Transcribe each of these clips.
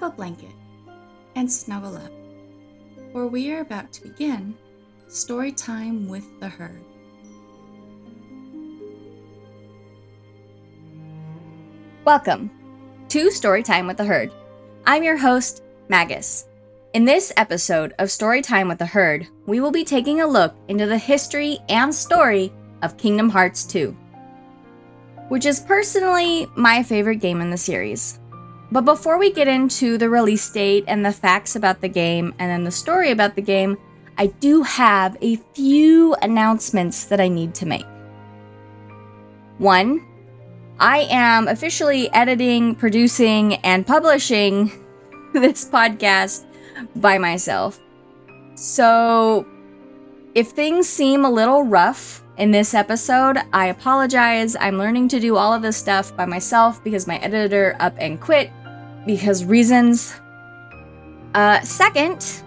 grab a blanket and snuggle up, for we are about to begin Story Time with the Herd. Welcome to Storytime with the Herd. I'm your host, Magus. In this episode of Storytime with the Herd, we will be taking a look into the history and story of Kingdom Hearts 2, which is personally my favorite game in the series. But before we get into the release date and the facts about the game and then the story about the game, I do have a few announcements that I need to make. One, I am officially editing, producing, and publishing this podcast by myself. So if things seem a little rough in this episode, I apologize. I'm learning to do all of this stuff by myself because my editor up and quit because reasons. Second,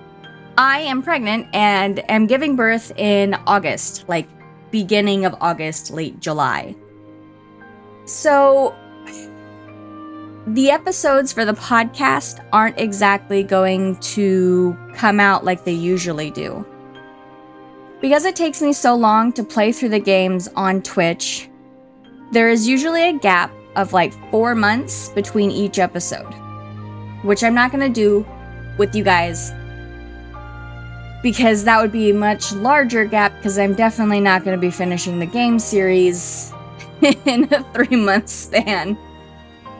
I am pregnant and am giving birth in August, like beginning of August, late July. So, the episodes for the podcast aren't exactly going to come out like they usually do. Because it takes me so long to play through the games on Twitch, there is usually a gap of like 4 months between each episode, which I'm not going to do with you guys because that would be a much larger gap because I'm definitely not going to be finishing the game series in a 3-month span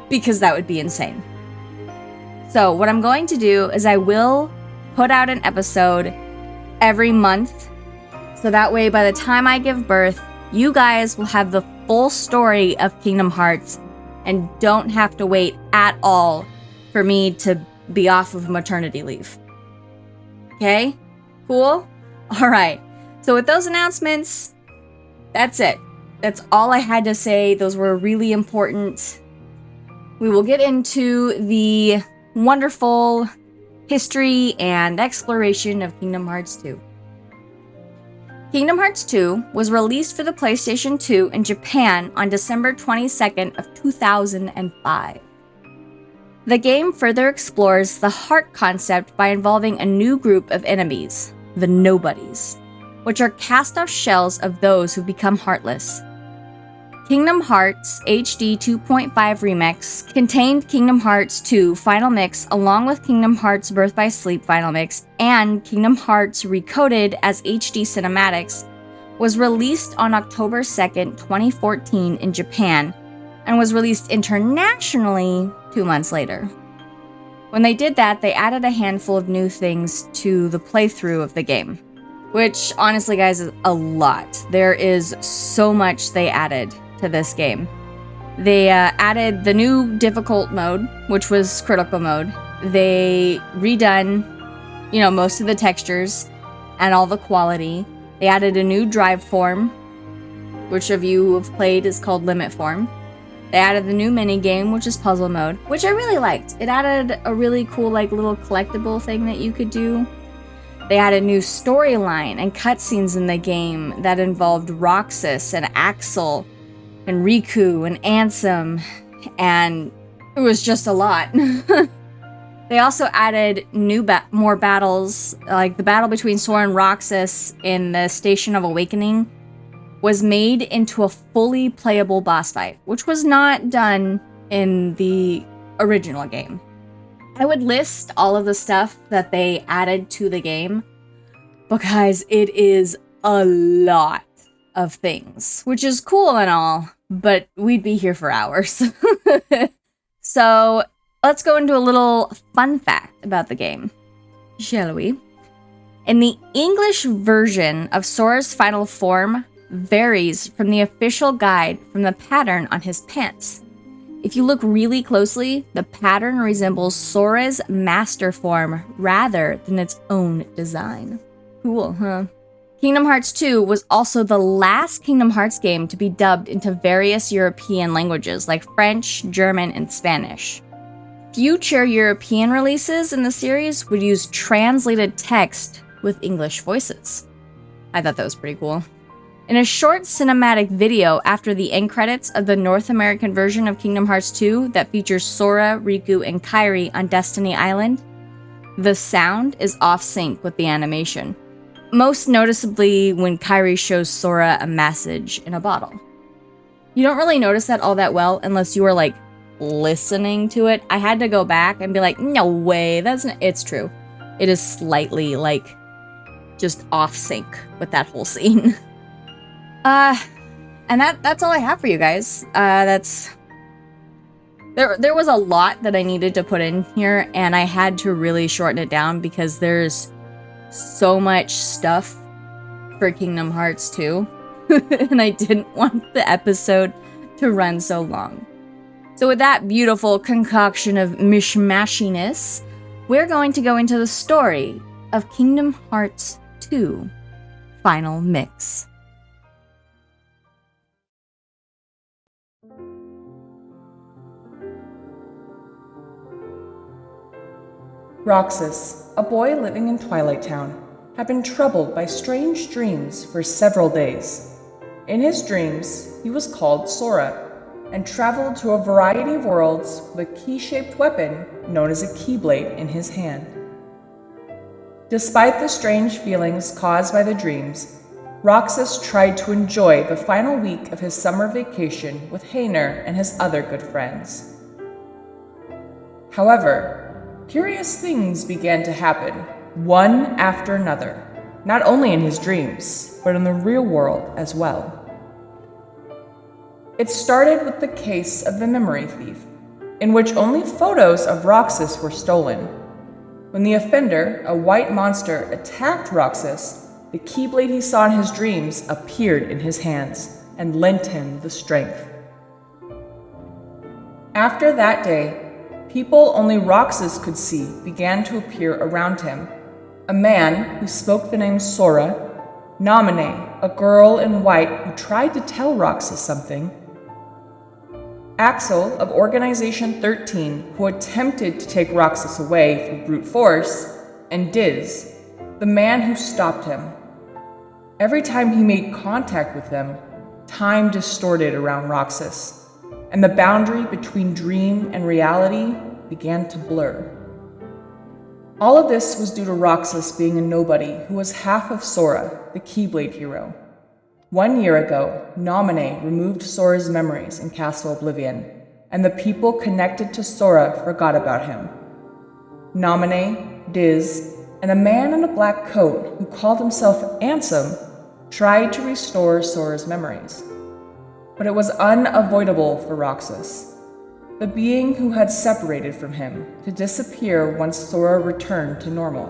because that would be insane. So what I'm going to do is I will put out an episode every month so that way by the time I give birth, you guys will have the full story of Kingdom Hearts and don't have to wait at all for me to be off of maternity leave. Okay? Cool? Alright. So with those announcements, that's it. That's all I had to say. Those were really important. We will get into the wonderful history and exploration of Kingdom Hearts 2. Kingdom Hearts 2 was released for the PlayStation 2 in Japan on December 22nd of 2005. The game further explores the heart concept by involving a new group of enemies, the Nobodies, which are cast-off shells of those who become heartless. Kingdom Hearts HD 2.5 Remix contained Kingdom Hearts 2 Final Mix along with Kingdom Hearts Birth by Sleep Final Mix and Kingdom Hearts Recoded as HD Cinematics, was released on October 2nd, 2014 in Japan, and was released internationally 2 months later. When they did that, they added a handful of new things to the playthrough of the game, which honestly, guys, is a lot. There is so much they added to this game. They added the new difficult mode, which was critical mode. They redone, most of the textures and all the quality. They added a new drive form, which of you who have played is called limit form. They added the new mini game, which is puzzle mode, which I really liked. It added a really cool, little collectible thing that you could do. They added new storyline and cutscenes in the game that involved Roxas and Axel and Riku and Ansem, and it was just a lot. They also added more battles, like the battle between Sora and Roxas in the Station of Awakening was made into a fully playable boss fight, which was not done in the original game. I would list all of the stuff that they added to the game, but guys, it is a lot of things, which is cool and all, but we'd be here for hours. So let's go into a little fun fact about the game, shall we? In the English version of Sora's final form varies from the official guide from the pattern on his pants. If you look really closely, the pattern resembles Sora's master form rather than its own design. Cool, huh? Kingdom Hearts 2 was also the last Kingdom Hearts game to be dubbed into various European languages like French, German, and Spanish. Future European releases in the series would use translated text with English voices. I thought that was pretty cool. In a short cinematic video after the end credits of the North American version of Kingdom Hearts 2 that features Sora, Riku, and Kairi on Destiny Island, the sound is off sync with the animation. Most noticeably when Kairi shows Sora a message in a bottle. You don't really notice that all that well unless you are like listening to it. I had to go back and be like, no way, it's true. It is slightly like just off sync with that whole scene. And that's all I have for you guys. There was a lot that I needed to put in here, and I had to really shorten it down because there's so much stuff for Kingdom Hearts 2, and I didn't want the episode to run so long. So with that beautiful concoction of mishmashiness, we're going to go into the story of Kingdom Hearts 2 Final Mix. Roxas, a boy living in Twilight Town, had been troubled by strange dreams for several days. In his dreams, he was called Sora and traveled to a variety of worlds with a key-shaped weapon known as a Keyblade in his hand. Despite the strange feelings caused by the dreams, Roxas tried to enjoy the final week of his summer vacation with Hayner and his other good friends. However, curious things began to happen, one after another, not only in his dreams, but in the real world as well. It started with the case of the memory thief, in which only photos of Roxas were stolen. When the offender, a white monster, attacked Roxas, the Keyblade he saw in his dreams appeared in his hands and lent him the strength. After that day, people only Roxas could see began to appear around him. A man who spoke the name Sora, Naminé, a girl in white who tried to tell Roxas something, Axel of Organization 13, who attempted to take Roxas away through brute force, and Diz, the man who stopped him. Every time he made contact with them, time distorted around Roxas, and the boundary between dream and reality began to blur. All of this was due to Roxas being a nobody who was half of Sora, the Keyblade hero. 1 year ago, Naminé removed Sora's memories in Castle Oblivion, and the people connected to Sora forgot about him. Naminé, Diz, and a man in a black coat who called himself Ansem tried to restore Sora's memories. But it was unavoidable for Roxas, the being who had separated from him, to disappear once Sora returned to normal.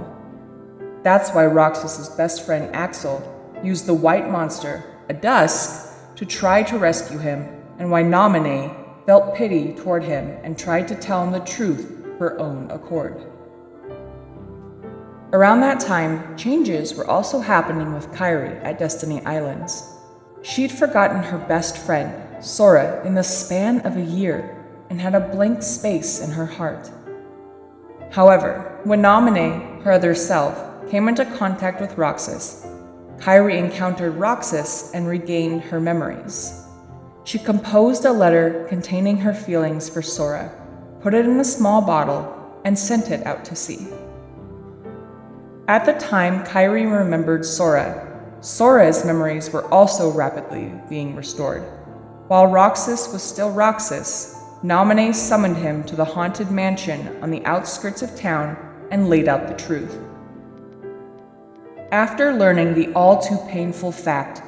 That's why Roxas's best friend Axel used the white monster, a dusk, to try to rescue him, and why Naminé felt pity toward him and tried to tell him the truth of her own accord. Around that time, changes were also happening with Kairi at Destiny Islands. She'd forgotten her best friend, Sora, in the span of a year, and had a blank space in her heart. However, when Naminé, her other self, came into contact with Roxas, Kairi encountered Roxas and regained her memories. She composed a letter containing her feelings for Sora, put it in a small bottle, and sent it out to sea. At the time Kairi remembered Sora, Sora's memories were also rapidly being restored. While Roxas was still Roxas, Naminé summoned him to the haunted mansion on the outskirts of town and laid out the truth. After learning the all-too-painful fact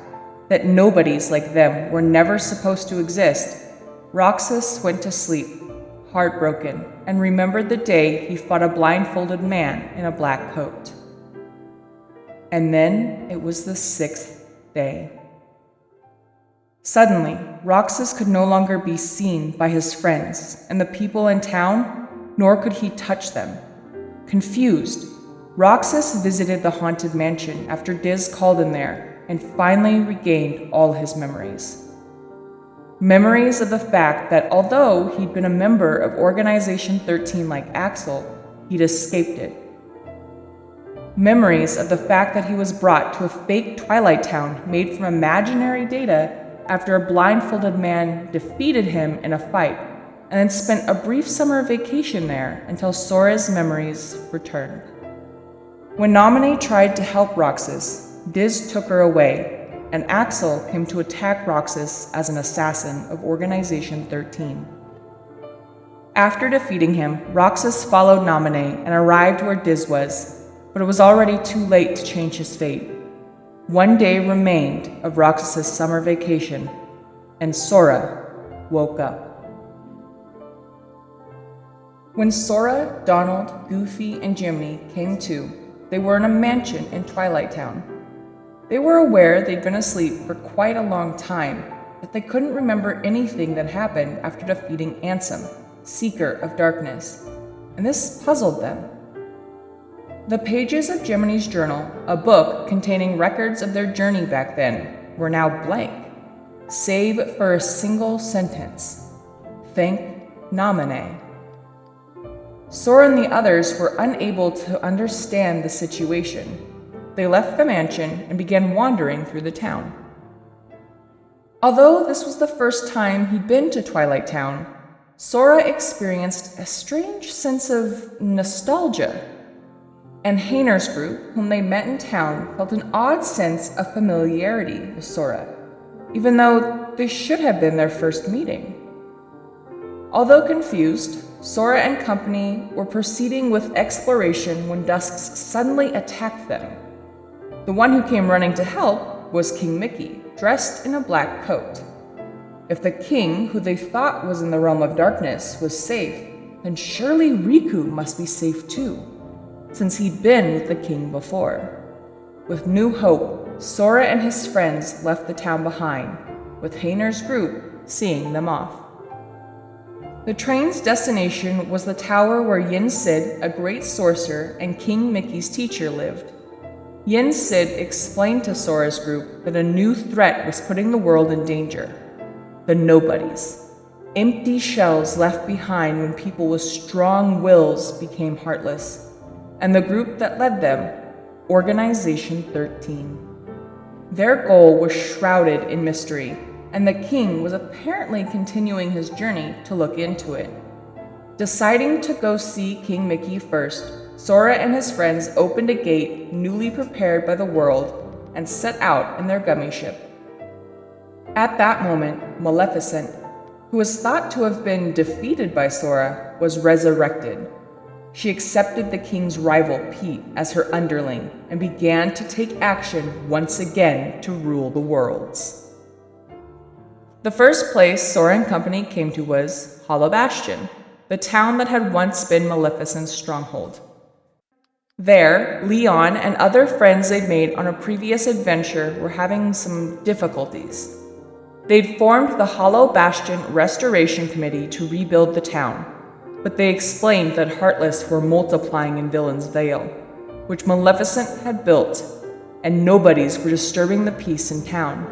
that nobodies like them were never supposed to exist, Roxas went to sleep, heartbroken, and remembered the day he fought a blindfolded man in a black coat. And then it was the 6th day. Suddenly, Roxas could no longer be seen by his friends and the people in town, nor could he touch them. Confused, Roxas visited the haunted mansion after Diz called him there and finally regained all his memories. Memories of the fact that although he'd been a member of Organization 13 like Axel, he'd escaped it. Memories of the fact that he was brought to a fake Twilight Town made from imaginary data after a blindfolded man defeated him in a fight, and then spent a brief summer vacation there until Sora's memories returned. When Naminé tried to help Roxas, Diz took her away, and Axel came to attack Roxas as an assassin of Organization 13. After defeating him, Roxas followed Naminé and arrived where Diz was, but it was already too late to change his fate. One day remained of Roxas's summer vacation, and Sora woke up. When Sora, Donald, Goofy, and Jiminy came to, they were in a mansion in Twilight Town. They were aware they'd been asleep for quite a long time, but they couldn't remember anything that happened after defeating Ansem, Seeker of Darkness, and this puzzled them. The pages of Jiminy's journal, a book containing records of their journey back then, were now blank, save for a single sentence: "Thank Naminé." Sora and the others were unable to understand the situation. They left the mansion and began wandering through the town. Although this was the first time he'd been to Twilight Town, Sora experienced a strange sense of nostalgia. And Hayner's group, whom they met in town, felt an odd sense of familiarity with Sora, even though this should have been their first meeting. Although confused, Sora and company were proceeding with exploration when Dusks suddenly attacked them. The one who came running to help was King Mickey, dressed in a black coat. If the king, who they thought was in the realm of darkness, was safe, then surely Riku must be safe too, since he'd been with the king before. With new hope, Sora and his friends left the town behind, with Hayner's group seeing them off. The train's destination was the tower where Yin Sid, a great sorcerer and King Mickey's teacher, lived. Yin Sid explained to Sora's group that a new threat was putting the world in danger: the nobodies. Empty shells left behind when people with strong wills became heartless, and the group that led them, Organization 13. Their goal was shrouded in mystery, and the king was apparently continuing his journey to look into it. Deciding to go see King Mickey first, Sora and his friends opened a gate newly prepared by the world and set out in their gummy ship. At that moment, Maleficent, who was thought to have been defeated by Sora, was resurrected. She accepted the king's rival, Pete, as her underling and began to take action once again to rule the worlds. The first place Sora and company came to was Hollow Bastion, the town that had once been Maleficent's stronghold. There, Leon and other friends they'd made on a previous adventure were having some difficulties. They'd formed the Hollow Bastion Restoration Committee to rebuild the town, but they explained that Heartless were multiplying in Villain's Vale, which Maleficent had built, and nobodies were disturbing the peace in town.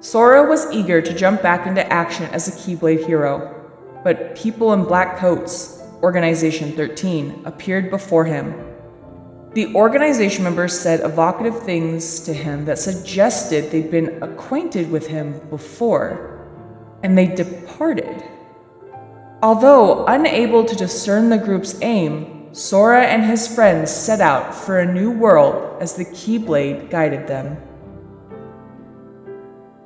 Sora was eager to jump back into action as a Keyblade hero, but people in black coats, Organization 13, appeared before him. The organization members said evocative things to him that suggested they'd been acquainted with him before, and they departed. Although unable to discern the group's aim, Sora and his friends set out for a new world as the Keyblade guided them.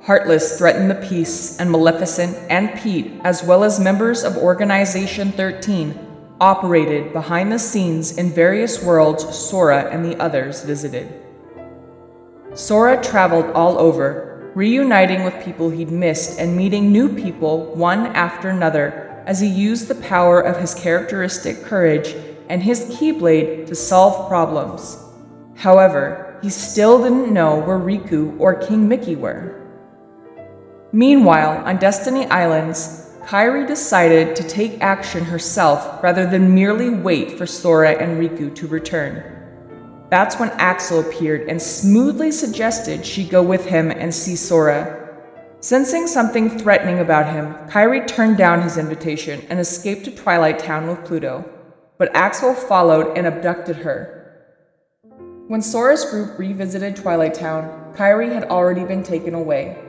Heartless threatened the peace, and Maleficent and Pete, as well as members of Organization 13, operated behind the scenes in various worlds Sora and the others visited. Sora traveled all over, reuniting with people he'd missed and meeting new people one after another as he used the power of his characteristic courage and his Keyblade to solve problems. However, he still didn't know where Riku or King Mickey were. Meanwhile, on Destiny Islands, Kairi decided to take action herself rather than merely wait for Sora and Riku to return. That's when Axel appeared and smoothly suggested she go with him and see Sora. Sensing something threatening about him, Kairi turned down his invitation and escaped to Twilight Town with Pluto, but Axel followed and abducted her. When Sora's group revisited Twilight Town, Kairi had already been taken away.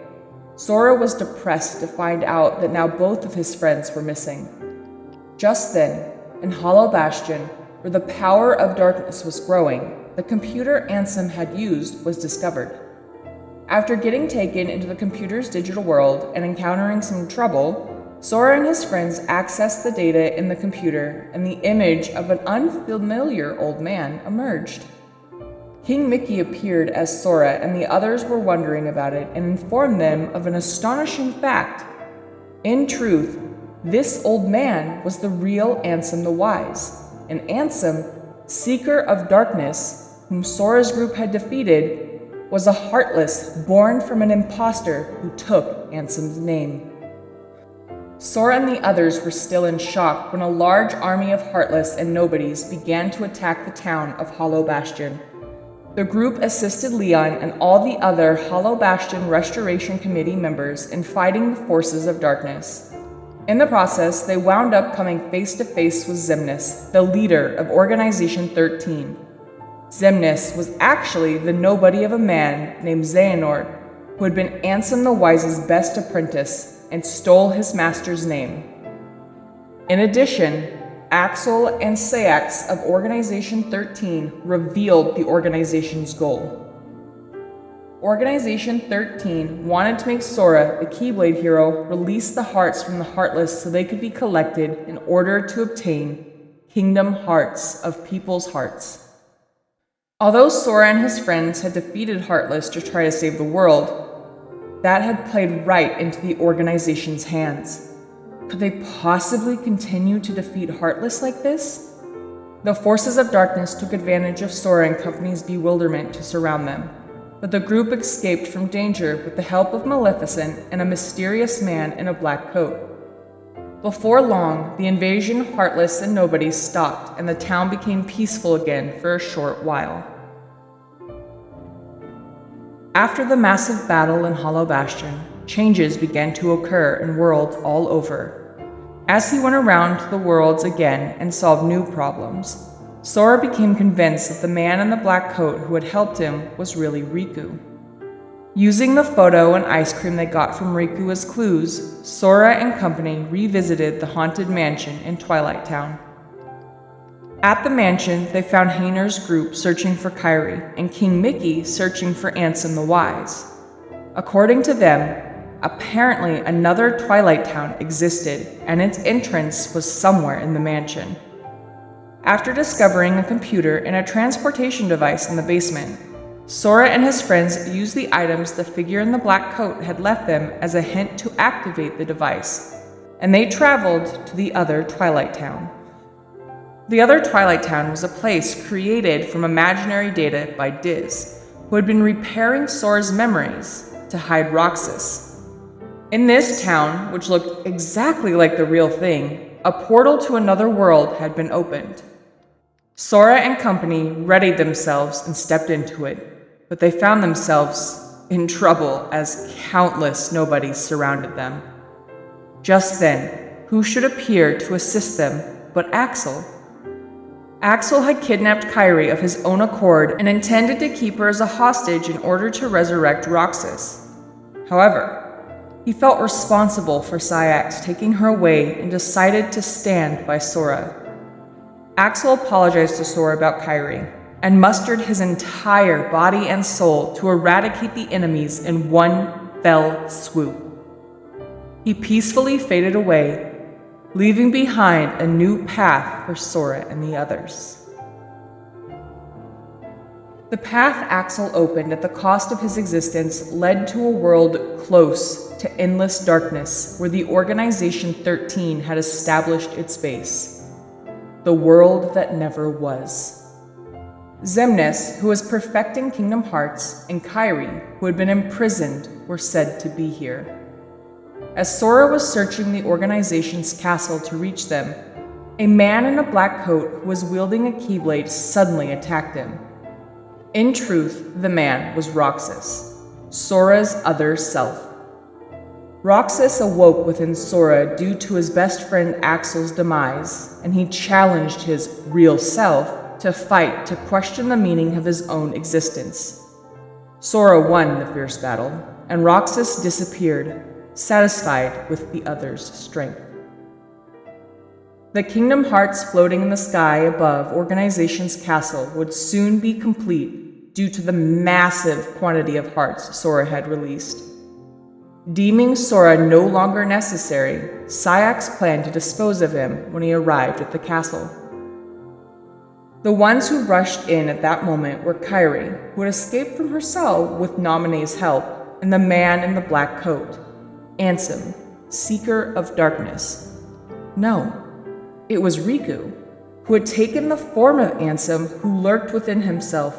Sora was depressed to find out that now both of his friends were missing. Just then, in Hollow Bastion, where the power of darkness was growing, the computer Ansem had used was discovered. After getting taken into the computer's digital world and encountering some trouble, Sora and his friends accessed the data in the computer, and the image of an unfamiliar old man emerged. King Mickey appeared as Sora, and the others were wondering about it and informed them of an astonishing fact. In truth, this old man was the real Ansem the Wise, and Ansem, Seeker of Darkness, whom Sora's group had defeated, was a Heartless born from an imposter who took Ansem's name. Sora and the others were still in shock when a large army of Heartless and Nobodies began to attack the town of Hollow Bastion. The group assisted Leon and all the other Hollow Bastion Restoration Committee members in fighting the forces of darkness. In the process, they wound up coming face to face with Xemnas, the leader of Organization 13. Xemnas was actually the nobody of a man named Xehanort, who had been Ansem the Wise's best apprentice and stole his master's name. In addition, Axel and Sayax of Organization 13 revealed the organization's goal. Organization 13 wanted to make Sora, the Keyblade hero, release the hearts from the Heartless so they could be collected in order to obtain Kingdom Hearts of People's Hearts. Although Sora and his friends had defeated Heartless to try to save the world, that had played right into the organization's hands. Could they possibly continue to defeat Heartless like this? The forces of darkness took advantage of Sora and company's bewilderment to surround them, but the group escaped from danger with the help of Maleficent and a mysterious man in a black coat. Before long, the invasion of Heartless and Nobodies stopped, and the town became peaceful again for a short while. After the massive battle in Hollow Bastion, changes began to occur in worlds all over. As he went around the worlds again and solved new problems, Sora became convinced that the man in the black coat who had helped him was really Riku. Using the photo and ice cream they got from Riku as clues, Sora and company revisited the haunted mansion in Twilight Town. At the mansion, they found Hayner's group searching for Kairi and King Mickey searching for Ansem the Wise. According to them, apparently another Twilight Town existed, and its entrance was somewhere in the mansion. After discovering a computer and a transportation device in the basement, Sora and his friends used the items the figure in the black coat had left them as a hint to activate the device, and they traveled to the other Twilight Town. The other Twilight Town was a place created from imaginary data by Diz, who had been repairing Sora's memories to hide Roxas. In this town, which looked exactly like the real thing, a portal to another world had been opened. Sora and company readied themselves and stepped into it, but they found themselves in trouble as countless nobodies surrounded them. Just then, who should appear to assist them but Axel? Axel had kidnapped Kairi of his own accord and intended to keep her as a hostage in order to resurrect Roxas. However, he felt responsible for Sayax taking her away and decided to stand by Sora. Axel apologized to Sora about Kairi and mustered his entire body and soul to eradicate the enemies in one fell swoop. He peacefully faded away, leaving behind a new path for Sora and the others. The path Axel opened at the cost of his existence led to a world close to endless darkness where the Organization 13 had established its base. The world that never was. Xemnas, who was perfecting Kingdom Hearts, and Kairi, who had been imprisoned, were said to be here. As Sora was searching the organization's castle to reach them, a man in a black coat who was wielding a keyblade suddenly attacked him. In truth, the man was Roxas, Sora's other self. Roxas awoke within Sora due to his best friend Axel's demise, and he challenged his real self to fight to question the meaning of his own existence. Sora won the fierce battle, and Roxas disappeared, satisfied with the other's strength. The Kingdom Hearts floating in the sky above Organization's castle would soon be complete due to the massive quantity of hearts Sora had released. Deeming Sora no longer necessary, Saïx planned to dispose of him when he arrived at the castle. The ones who rushed in at that moment were Kairi, who had escaped from her cell with Naminé's help, and the man in the black coat, Ansem, Seeker of Darkness. No, it was Riku, who had taken the form of Ansem, who lurked within himself.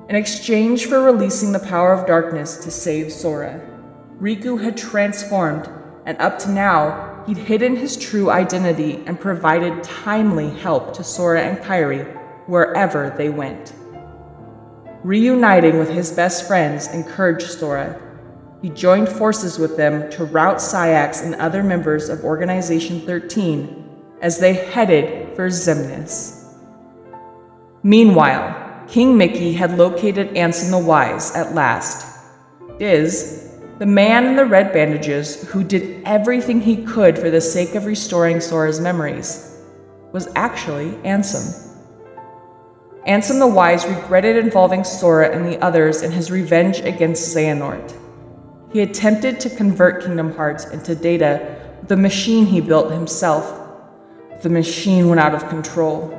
In exchange for releasing the power of darkness to save Sora, Riku had transformed, and up to now, he'd hidden his true identity and provided timely help to Sora and Kairi wherever they went. Reuniting with his best friends encouraged Sora. He joined forces with them to rout Saïx and other members of Organization 13 as they headed for Xemnas. Meanwhile, King Mickey had located Ansem the Wise at last. Diz, the man in the red bandages who did everything he could for the sake of restoring Sora's memories, was actually Ansem. Ansem the Wise regretted involving Sora and the others in his revenge against Xehanort. He attempted to convert Kingdom Hearts into data with the machine he built himself. The machine went out of control.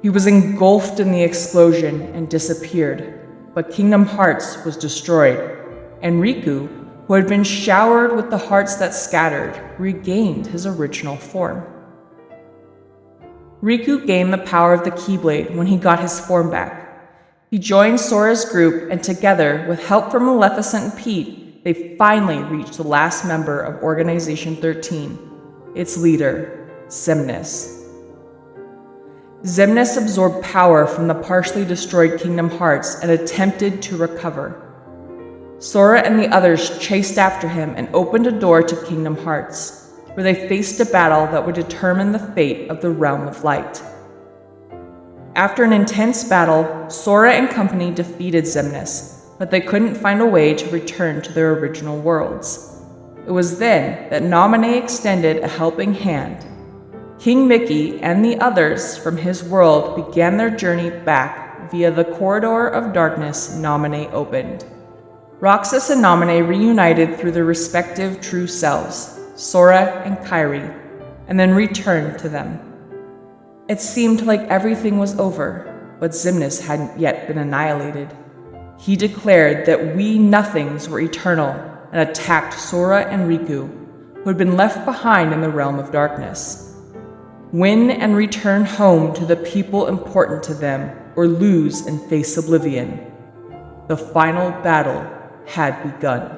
He was engulfed in the explosion and disappeared, but Kingdom Hearts was destroyed, and Riku, who had been showered with the hearts that scattered, regained his original form. Riku gained the power of the Keyblade when he got his form back. He joined Sora's group, and together, with help from Maleficent and Pete, they finally reached the last member of Organization 13, its leader, Xemnas. Xemnas absorbed power from the partially destroyed Kingdom Hearts and attempted to recover. Sora and the others chased after him and opened a door to Kingdom Hearts, where they faced a battle that would determine the fate of the Realm of Light. After an intense battle, Sora and company defeated Xemnas, but they couldn't find a way to return to their original worlds. It was then that Naminé extended a helping hand. King Mickey and the others from his world began their journey back via the corridor of darkness Naminé opened. Roxas and Naminé reunited through their respective true selves, Sora and Kairi, and then returned to them. It seemed like everything was over, but Xemnas hadn't yet been annihilated. He declared that we nothings were eternal and attacked Sora and Riku, who had been left behind in the realm of darkness. Win and return home to the people important to them, or lose and face oblivion. The final battle had begun.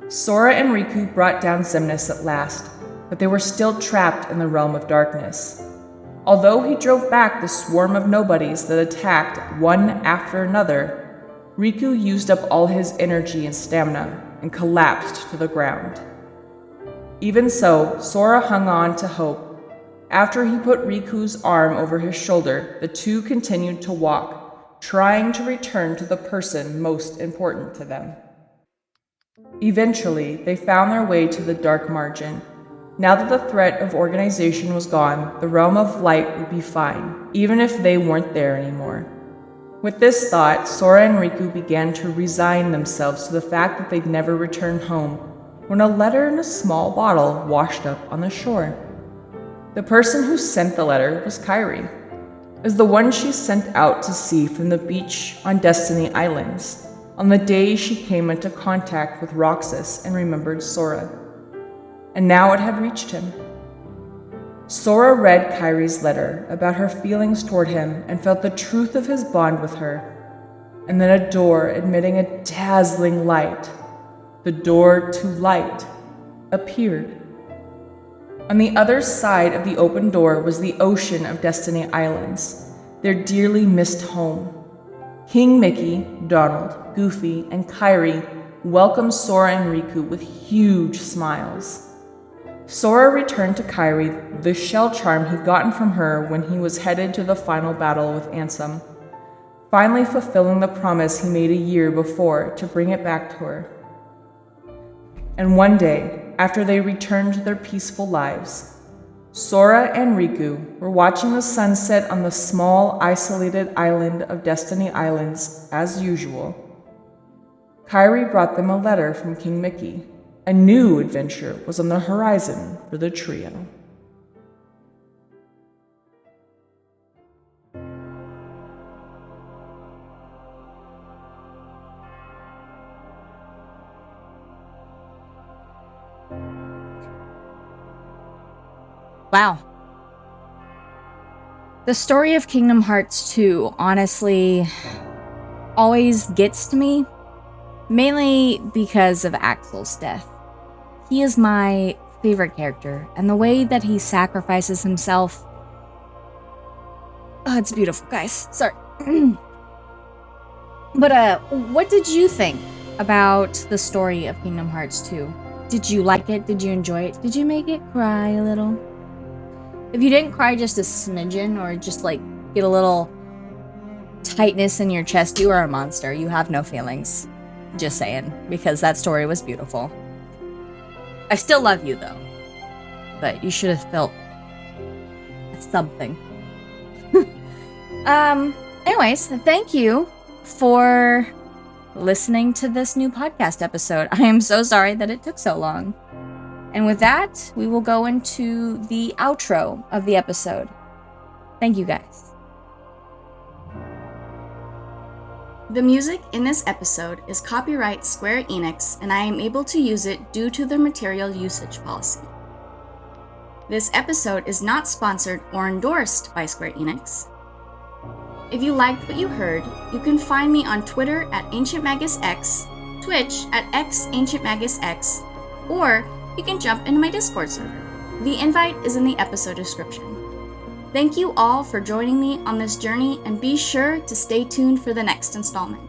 Sora and Riku brought down Xemnas at last, but they were still trapped in the realm of darkness. Although he drove back the swarm of nobodies that attacked one after another, Riku used up all his energy and stamina and collapsed to the ground. Even so, Sora hung on to hope. After he put Riku's arm over his shoulder, the two continued to walk, trying to return to the person most important to them. Eventually, they found their way to the dark margin. Now that the threat of organization was gone, the realm of light would be fine, even if they weren't there anymore. With this thought, Sora and Riku began to resign themselves to the fact that they'd never return home, when a letter in a small bottle washed up on the shore. The person who sent the letter was Kairi. It was the one she sent out to sea from the beach on Destiny Islands, on the day she came into contact with Roxas and remembered Sora. And now it had reached him. Sora read Kairi's letter about her feelings toward him and felt the truth of his bond with her. And then a door emitting a dazzling light, the door to light, appeared. On the other side of the open door was the ocean of Destiny Islands, their dearly missed home. King Mickey, Donald, Goofy, and Kairi welcomed Sora and Riku with huge smiles. Sora returned to Kairi the shell charm he'd gotten from her when he was headed to the final battle with Ansem, finally fulfilling the promise he made a year before to bring it back to her. And one day, after they returned to their peaceful lives, Sora and Riku were watching the sunset on the small, isolated island of Destiny Islands as usual. Kairi brought them a letter from King Mickey. A new adventure was on the horizon for the trio. Wow. The story of Kingdom Hearts 2 honestly always gets to me, mainly because of Axel's death. He is my favorite character, and the way that he sacrifices himself... Oh, it's beautiful, guys. Sorry. But, what did you think about the story of Kingdom Hearts 2? Did you like it? Did you enjoy it? Did you make it cry a little? If you didn't cry just a smidgen, or just, like, get a little tightness in your chest, you are a monster. You have no feelings. Just saying. Because that story was beautiful. I still love you, though. But you should have felt something. Anyways, thank you for listening to this new podcast episode. I am so sorry that it took so long. And with that, we will go into the outro of the episode. Thank you, guys. The music in this episode is copyright Square Enix, and I am able to use it due to their material usage policy. This episode is not sponsored or endorsed by Square Enix. If you liked what you heard, you can find me on Twitter at AncientMagusX, Twitch at XAncientMagusX, or you can jump into my Discord server. The invite is in the episode description. Thank you all for joining me on this journey, and be sure to stay tuned for the next installment.